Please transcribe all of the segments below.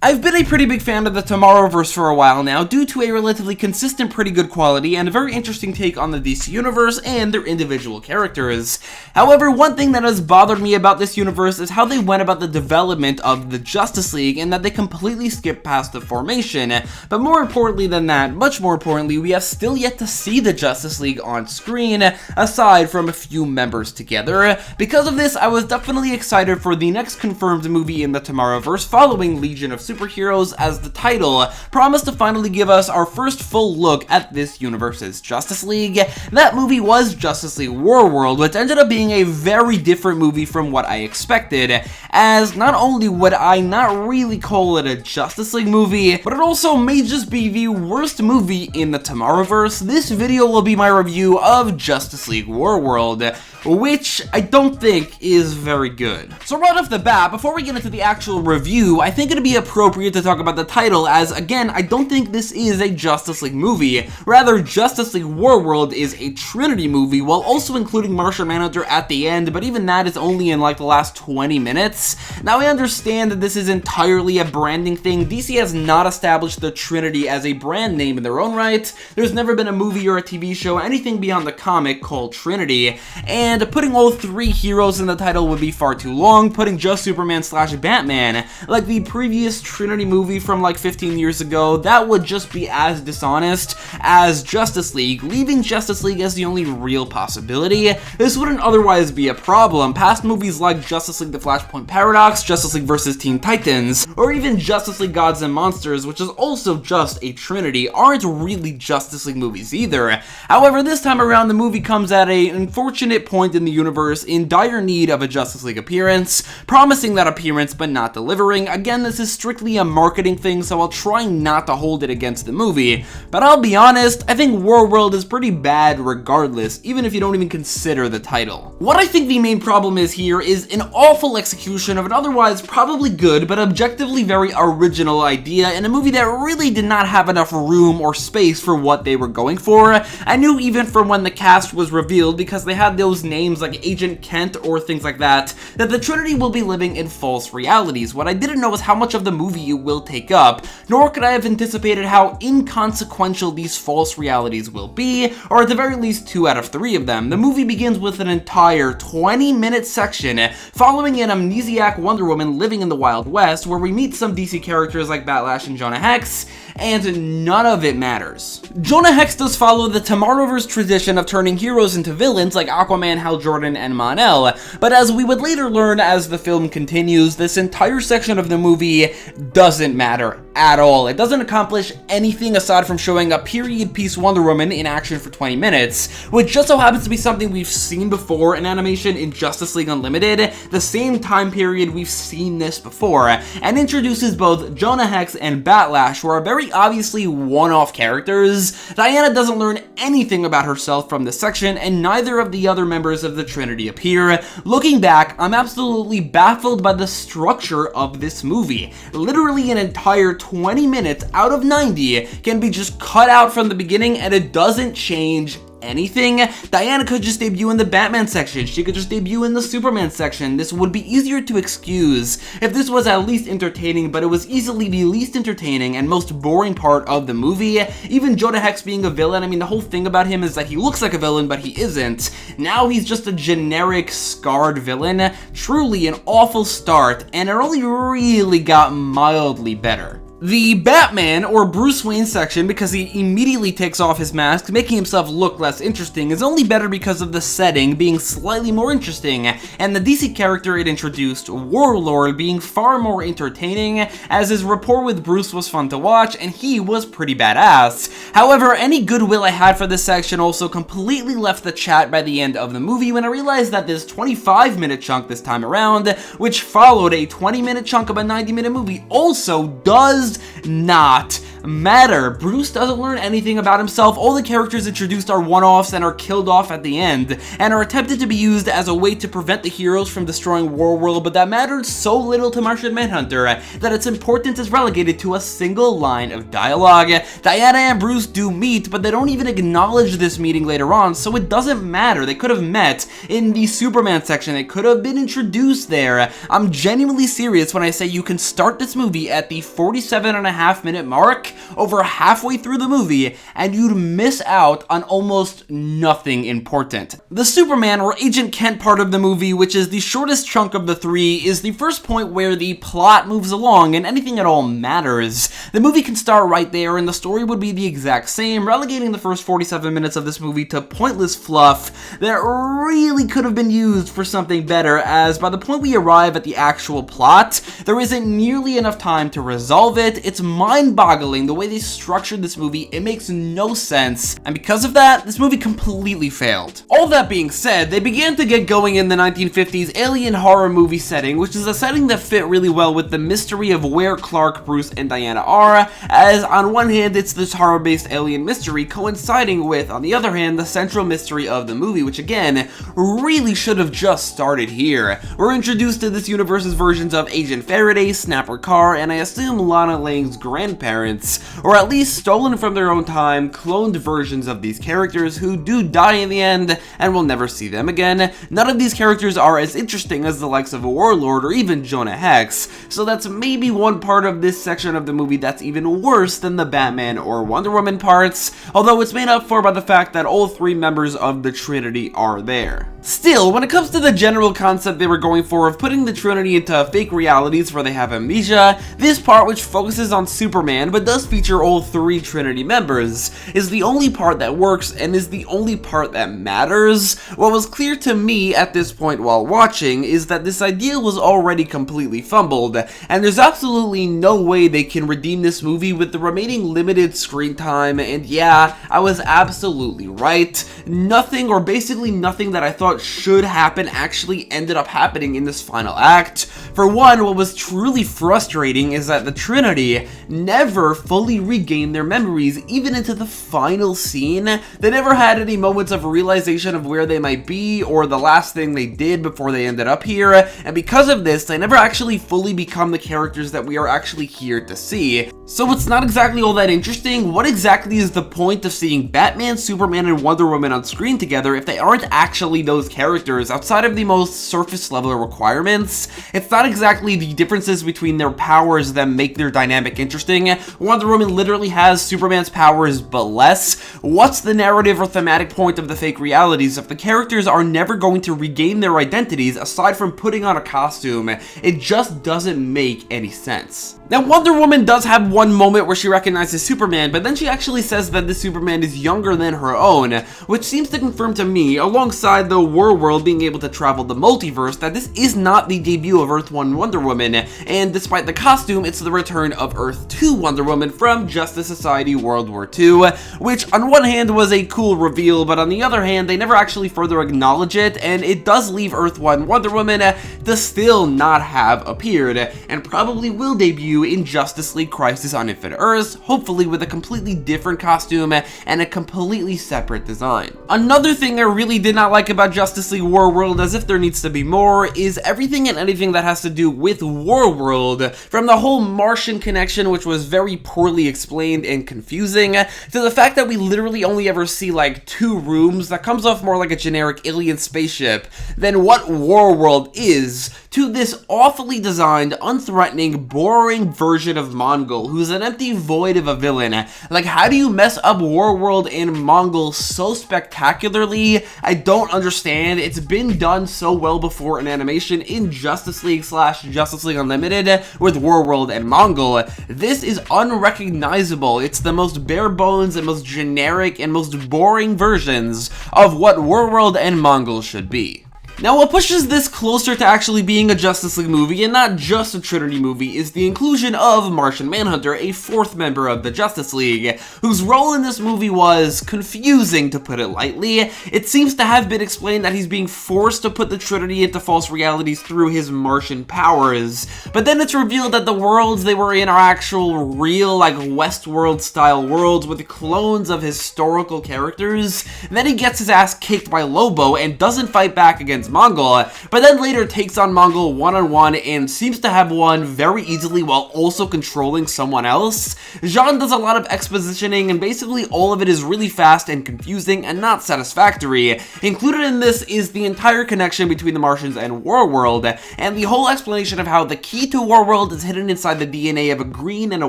I've been a pretty big fan of the Tomorrowverse for a while now, due to a relatively consistent, pretty good quality, and a very interesting take on the DC universe and their individual characters. However, one thing that has bothered me about this universe is how they went about the development of the Justice League, and that they completely skipped past the formation. But more importantly than that, much more importantly, we have still yet to see the Justice League on screen, aside from a few members together. Because of this, I was definitely excited for the next confirmed movie in the Tomorrowverse following Legion of Superheroes, as the title promised to finally give us our first full look at this universe's Justice League. That movie was Justice League Warworld, which ended up being a very different movie from what I expected, as not only would I not really call it a Justice League movie, but it also may just be the worst movie in the Tomorrowverse. This video will be my review of Justice League Warworld, which I don't think is very good. So right off the bat, before we get into the actual review, I think it'd be appropriate to talk about the title, as again, I don't think this is a Justice League movie. Rather, Justice League Warworld is a Trinity movie, while also including Martian Manhunter at the end, but even that is only in like the last 20 minutes. Now, I understand that this is entirely a branding thing. DC has not established the Trinity as a brand name in their own right. There's never been a movie or a TV show, anything beyond the comic, called Trinity, and putting all three heroes in the title would be far too long. Putting just Superman / Batman, like the previous Trinity movie from like 15 years ago, that would just be as dishonest as Justice League, leaving Justice League as the only real possibility. This wouldn't otherwise be a problem. Past movies like Justice League The Flashpoint Paradox, Justice League vs. Teen Titans, or even Justice League Gods and Monsters, which is also just a Trinity, aren't really Justice League movies either. However, this time around, the movie comes at an unfortunate point in the universe, in dire need of a Justice League appearance, promising that appearance but not delivering. Again, this is strictly a marketing thing, so I'll try not to hold it against the movie, but I'll be honest, I think Warworld is pretty bad regardless, even if you don't even consider the title. What I think the main problem is here is an awful execution of an otherwise probably good but objectively very original idea in a movie that really did not have enough room or space for what they were going for. I knew even from when the cast was revealed, because they had those names like Agent Kent or things like that the Trinity will be living in false realities. What I didn't know was how much of the movie it will take up, nor could I have anticipated how inconsequential these false realities will be, or at the very least 2 out of 3 of them. The movie begins with an entire 20-minute section following an amnesiac Wonder Woman living in the Wild West, where we meet some DC characters like Batlash and Jonah Hex, and none of it matters. Jonah Hex does follow the Tomorrowverse tradition of turning heroes into villains like Aquaman, Hal Jordan, and Mon-El, but as we would later learn as the film continues, this entire section of the movie doesn't matter at all. It doesn't accomplish anything aside from showing a period piece Wonder Woman in action for 20 minutes, which just so happens to be something we've seen before in animation in Justice League Unlimited, the same time period we've seen this before, and introduces both Jonah Hex and Batlash, who are very obviously one-off characters. Diana doesn't learn anything about herself from this section, and neither of the other members of the Trinity appear. Looking back, I'm absolutely baffled by the structure of this movie. Literally an entire 20 minutes out of 90 can be just cut out from the beginning, and it doesn't change anything. Diana could just debut in the Batman section. She could just debut in the Superman section. This would be easier to excuse if this was at least entertaining, but it was easily the least entertaining and most boring part of the movie. Even Jonah Hex being a villain, I mean, the whole thing about him is that he looks like a villain, but he isn't. Now he's just a generic, scarred villain. Truly an awful start, and it only really got mildly better. The Batman, or Bruce Wayne section, because he immediately takes off his mask, making himself look less interesting, is only better because of the setting being slightly more interesting, and the DC character it introduced, Warlord, being far more entertaining, as his rapport with Bruce was fun to watch, and he was pretty badass. However, any goodwill I had for this section also completely left the chat by the end of the movie, when I realized that this 25-minute chunk this time around, which followed a 20-minute chunk of a 90-minute movie, also does not matter. Bruce doesn't learn anything about himself. All the characters introduced are one-offs and are killed off at the end, and are attempted to be used as a way to prevent the heroes from destroying Warworld, but that mattered so little to Martian Manhunter that its importance is relegated to a single line of dialogue. Diana and Bruce do meet, but they don't even acknowledge this meeting later on, so it doesn't matter. They could have met in the Superman section. They could have been introduced there. I'm genuinely serious when I say you can start this movie at the 47.5-minute mark, over halfway through the movie, and you'd miss out on almost nothing important. The Superman or Agent Kent part of the movie, which is the shortest chunk of the three, is the first point where the plot moves along and anything at all matters. The movie can start right there and the story would be the exact same, relegating the first 47 minutes of this movie to pointless fluff that really could have been used for something better, as by the point we arrive at the actual plot, there isn't nearly enough time to resolve it. It's mind-boggling the way they structured this movie. It makes no sense, and because of that, this movie completely failed. All that being said, they began to get going in the 1950s alien horror movie setting, which is a setting that fit really well with the mystery of where Clark, Bruce, and Diana are, as on one hand it's this horror-based alien mystery coinciding with, on the other hand, the central mystery of the movie, which again, really should have just started here. We're introduced to this universe's versions of Agent Faraday, Snapper Carr, and I assume Lana Lang's grandparents, or at least stolen from their own time, cloned versions of these characters who do die in the end, and we'll never see them again. None of these characters are as interesting as the likes of a Warlord or even Jonah Hex, so that's maybe one part of this section of the movie that's even worse than the Batman or Wonder Woman parts, although it's made up for by the fact that all three members of the Trinity are there. Still, when it comes to the general concept they were going for of putting the Trinity into fake realities where they have amnesia, this part, which focuses on Superman but does feature all three Trinity members, is the only part that works and is the only part that matters. What was clear to me at this point while watching is that this idea was already completely fumbled, and there's absolutely no way they can redeem this movie with the remaining limited screen time, and yeah, I was absolutely right. Nothing, or basically nothing, that I thought should happen actually ended up happening in this final act. For one, what was truly frustrating is that the Trinity never fully regained their memories, even into the final scene. They never had any moments of realization of where they might be or the last thing they did before they ended up here, and because of this, they never actually fully become the characters that we are actually here to see. So it's not exactly all that interesting. What exactly is the point of seeing Batman, Superman, and Wonder Woman on screen together if they aren't actually those characters outside of the most surface level requirements? It's not exactly the differences between their powers that make their dynamic interesting. Wonder Woman literally has Superman's powers but less. What's the narrative or thematic point of the fake realities if the characters are never going to regain their identities aside from putting on a costume? It just doesn't make any sense. Now, Wonder Woman does have one moment where she recognizes Superman, but then she actually says that this Superman is younger than her own, which seems to confirm to me, alongside the Warworld being able to travel the multiverse, that this is not the debut of Earth 1 Wonder Woman, and despite the costume, it's the return of Earth 2 Wonder Woman from Justice Society World War II, which on one hand was a cool reveal, but on the other hand, they never actually further acknowledge it, and it does leave Earth 1 Wonder Woman to still not have appeared, and probably will debut in Justice League Crisis on Infinite Earths, hopefully with a completely different costume and a completely separate design. Another thing I really did not like about Justice League Warworld, as if there needs to be more, is everything and anything that has to do with Warworld, from the whole Martian connection, which was very poorly explained and confusing, to the fact that we literally only ever see like 2 rooms that comes off more like a generic alien spaceship than what Warworld is, to this awfully designed, unthreatening, boring version of Mongol, who's an empty void of a villain. Like, how do you mess up Warworld and Mongol so spectacularly? I don't understand. It's been done so well before in animation in Justice League / Justice League Unlimited with Warworld and Mongol. This is unrecognizable. It's the most bare bones and most generic and most boring versions of what Warworld and Mongol should be. Now, what pushes this closer to actually being a Justice League movie and not just a Trinity movie is the inclusion of Martian Manhunter, a fourth member of the Justice League, whose role in this movie was confusing, to put it lightly. It seems to have been explained that he's being forced to put the Trinity into false realities through his Martian powers, but then it's revealed that the worlds they were in are actual real, like, Westworld style worlds with clones of historical characters. And then he gets his ass kicked by Lobo and doesn't fight back against Mongol, but then later takes on Mongol one-on-one and seems to have won very easily while also controlling someone else. Jean does a lot of expositioning, and basically all of it is really fast and confusing and not satisfactory. Included in this is the entire connection between the Martians and Warworld, and the whole explanation of how the key to Warworld is hidden inside the DNA of a green and a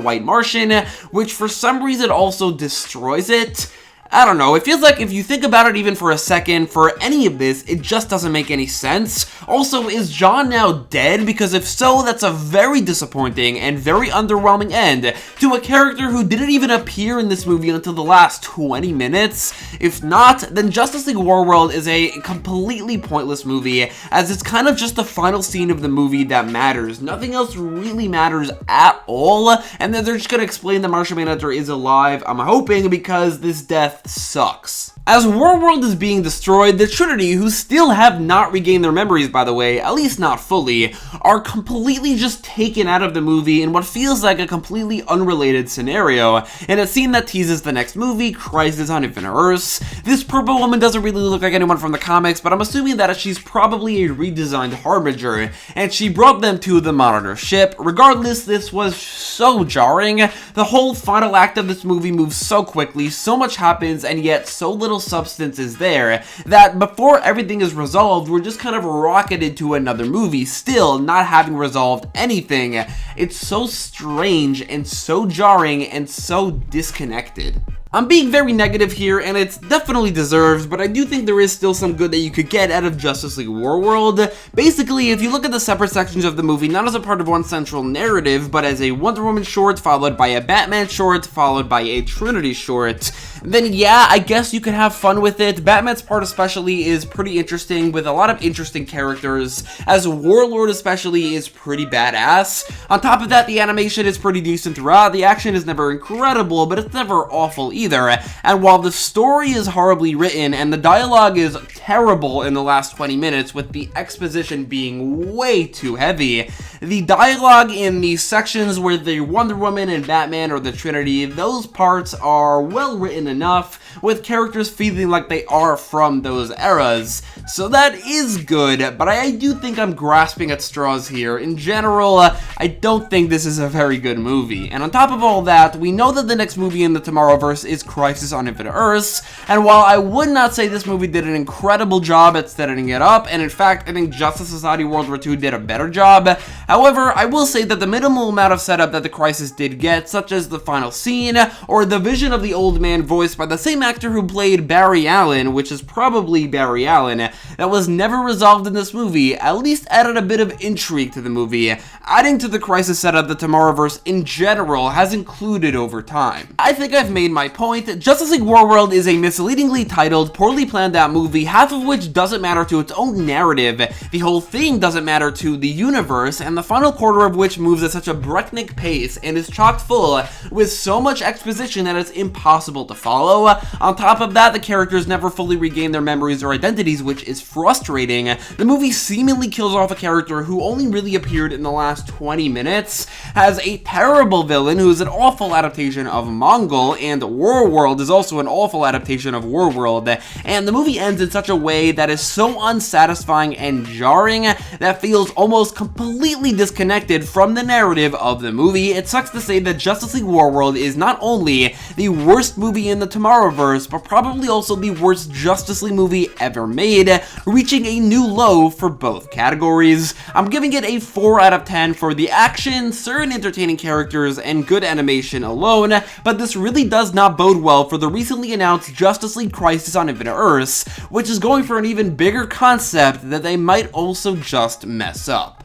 white Martian, which for some reason also destroys it. I don't know, it feels like if you think about it even for a second, for any of this, it just doesn't make any sense. Also, is John now dead? Because if so, that's a very disappointing and very underwhelming end to a character who didn't even appear in this movie until the last 20 minutes. If not, then Justice League Warworld is a completely pointless movie, as it's kind of just the final scene of the movie that matters. Nothing else really matters at all, and then they're just gonna explain that Martian Manhunter is alive, I'm hoping, because this death sucks. As Warworld is being destroyed, the Trinity, who still have not regained their memories by the way, at least not fully, are completely just taken out of the movie in what feels like a completely unrelated scenario, in a scene that teases the next movie, Crisis on Infinite Earths. This purple woman doesn't really look like anyone from the comics, but I'm assuming that she's probably a redesigned Harbinger, and she brought them to the Monitor ship. Regardless, this was so jarring. The whole final act of this movie moves so quickly, so much happens, and yet so little substance is there that before everything is resolved, we're just kind of rocketed to another movie, still not having resolved anything. It's so strange and so jarring and so disconnected. I'm being very negative here, and it's definitely deserved, but I do think there is still some good that you could get out of Justice League Warworld. Basically, if you look at the separate sections of the movie, not as a part of one central narrative, but as a Wonder Woman short, followed by a Batman short, followed by a Trinity short, then yeah, I guess you could have fun with it. Batman's part especially is pretty interesting, with a lot of interesting characters, as Warlord especially is pretty badass. On top of that, the animation is pretty decent throughout, the action is never incredible, but it's never awful either. And while the story is horribly written and the dialogue is terrible in the last 20 minutes, with the exposition being way too heavy, the dialogue in the sections where the Wonder Woman and Batman or the Trinity, those parts are well written enough, with characters feeling like they are from those eras. So that is good, but I do think I'm grasping at straws here. In general, I don't think this is a very good movie. And on top of all that, we know that the next movie in the Tomorrowverse is Crisis on Infinite Earths, and while I would not say this movie did an incredible job at setting it up, and in fact I think Justice Society World War II did a better job, however, I will say that the minimal amount of setup that the Crisis did get, such as the final scene, or the vision of the old man voiced by the same actor who played Barry Allen, which is probably Barry Allen, that was never resolved in this movie, at least added a bit of intrigue to the movie, adding to the Crisis setup the Tomorrowverse in general has included over time. I think I've made my point. Justice League Warworld is a misleadingly titled, poorly planned out movie, half of which doesn't matter to its own narrative, the whole thing doesn't matter to the universe, and the final quarter of which moves at such a breakneck pace and is chock full with so much exposition that it's impossible to follow. On top of that, the characters never fully regain their memories or identities, which is frustrating. The movie seemingly kills off a character who only really appeared in the last 20 minutes, has a terrible villain who is an awful adaptation of Mongol, and Warworld is also an awful adaptation of Warworld, and the movie ends in such a way that is so unsatisfying and jarring that feels almost completely disconnected from the narrative of the movie. It sucks to say that Justice League Warworld is not only the worst movie in the Tomorrowverse, but probably also the worst Justice League movie ever made, reaching a new low for both categories. I'm giving it a 4 out of 10 for the action, certain entertaining characters, and good animation alone, but this really does not bode well for the recently announced Justice League Crisis on Infinite Earths, which is going for an even bigger concept that they might also just mess up.